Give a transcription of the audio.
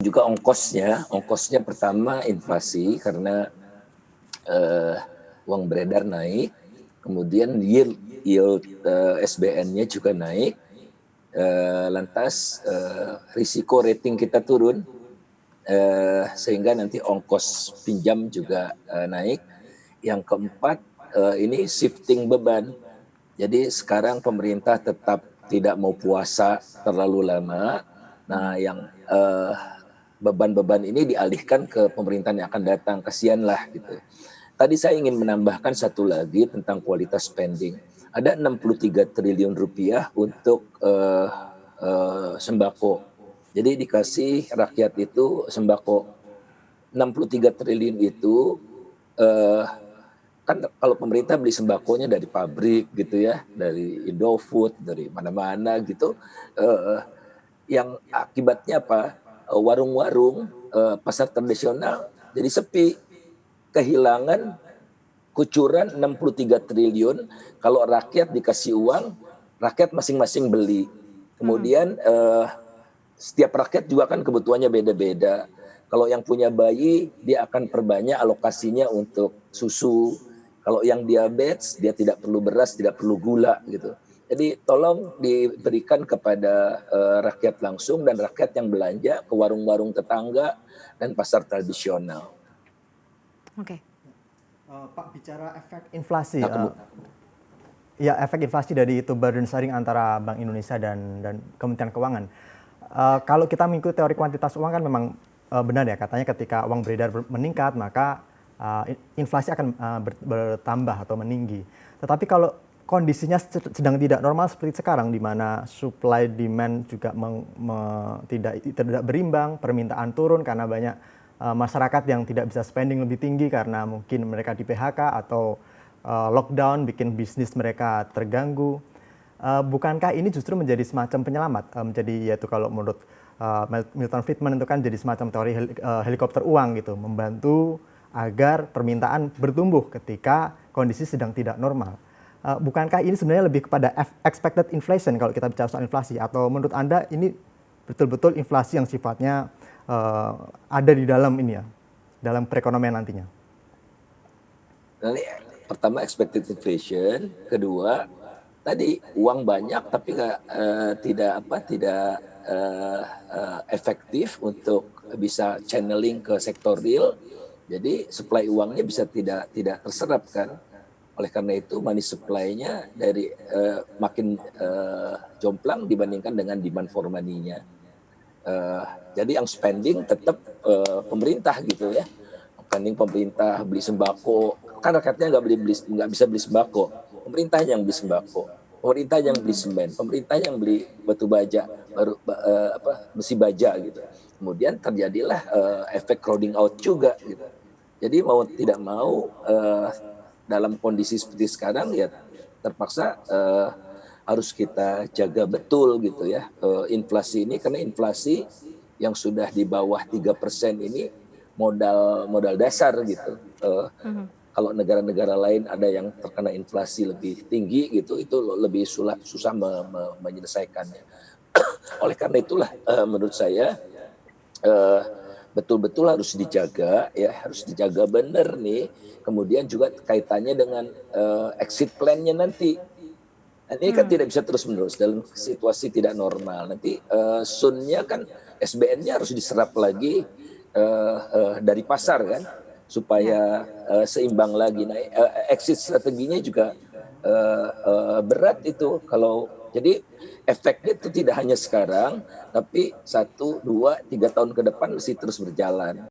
Juga ongkosnya pertama inflasi karena uang beredar naik, kemudian yield SBN-nya juga naik, lantas risiko rating kita turun, sehingga nanti ongkos pinjam juga naik. Yang keempat, ini shifting beban. Jadi sekarang pemerintah tetap tidak mau puasa terlalu lama. Nah, yang beban-beban ini dialihkan ke pemerintahan yang akan datang, kasihanlah gitu. Tadi saya ingin menambahkan satu lagi tentang kualitas spending. Ada 63 triliun rupiah untuk sembako. Jadi dikasih rakyat itu sembako. 63 triliun itu kan kalau pemerintah beli sembakonya dari pabrik gitu ya, dari Indofood, dari mana-mana gitu, yang akibatnya apa? Warung-warung, pasar tradisional jadi sepi, kehilangan kucuran 63 triliun. Kalau rakyat dikasih uang, rakyat masing-masing beli. Kemudian setiap rakyat juga kan kebutuhannya beda-beda. Kalau yang punya bayi, dia akan perbanyak alokasinya untuk susu. Kalau yang diabetes, dia tidak perlu beras, tidak perlu gula gitu. Jadi tolong diberikan kepada rakyat langsung dan rakyat yang belanja ke warung-warung tetangga dan pasar tradisional. Oke. Pak, bicara efek inflasi, Nah, ya efek inflasi dari itu burden sharing antara Bank Indonesia dan Kementerian Keuangan. Kalau kita mengikuti teori kuantitas uang kan memang benar ya, katanya ketika uang beredar meningkat maka inflasi akan bertambah atau meninggi. Tetapi kalau kondisinya sedang tidak normal seperti sekarang, di mana supply demand juga tidak berimbang, permintaan turun karena banyak masyarakat yang tidak bisa spending lebih tinggi karena mungkin mereka di PHK atau lockdown bikin bisnis mereka terganggu. Bukankah ini justru menjadi semacam penyelamat? Yaitu kalau menurut Milton Friedman itu kan jadi semacam teori helikopter uang gitu, membantu agar permintaan bertumbuh ketika kondisi sedang tidak normal. Bukankah ini sebenarnya lebih kepada expected inflation kalau kita bicara soal inflasi? Atau menurut Anda ini betul-betul inflasi yang sifatnya ada di dalam ini ya, dalam perekonomian nantinya? Nanti pertama expected inflation, kedua tadi uang banyak tapi tidak efektif untuk bisa channeling ke sektor real. Jadi supply uangnya bisa tidak terserap kan. Oleh karena itu money supply-nya dari makin jomplang dibandingkan dengan demand for money-nya. Jadi yang spending tetap pemerintah gitu ya. Spending pemerintah beli sembako, kan rakyatnya nggak bisa beli sembako. Pemerintah yang beli sembako, pemerintah yang beli semen, pemerintah yang beli batu baja, besi baja gitu. Kemudian terjadilah efek crowding out juga gitu. Jadi mau tidak mau dalam kondisi seperti sekarang ya terpaksa harus kita jaga betul gitu ya inflasi ini, karena inflasi yang sudah di bawah 3% ini modal dasar gitu. Kalau negara-negara lain ada yang terkena inflasi lebih tinggi gitu, itu lebih susah menyelesaikannya. Oleh karena itulah menurut saya betul-betul harus dijaga ya, harus dijaga benar nih. Kemudian juga kaitannya dengan exit plan-nya nanti. Ini kan tidak bisa terus-menerus dalam situasi tidak normal. Nanti soon-nya kan SBN-nya harus diserap lagi dari pasar kan, supaya seimbang lagi. Nah, exit strateginya juga berat itu. Kalau jadi efeknya itu tidak hanya sekarang, tapi 1, 2, 3 tahun ke depan mesti terus berjalan.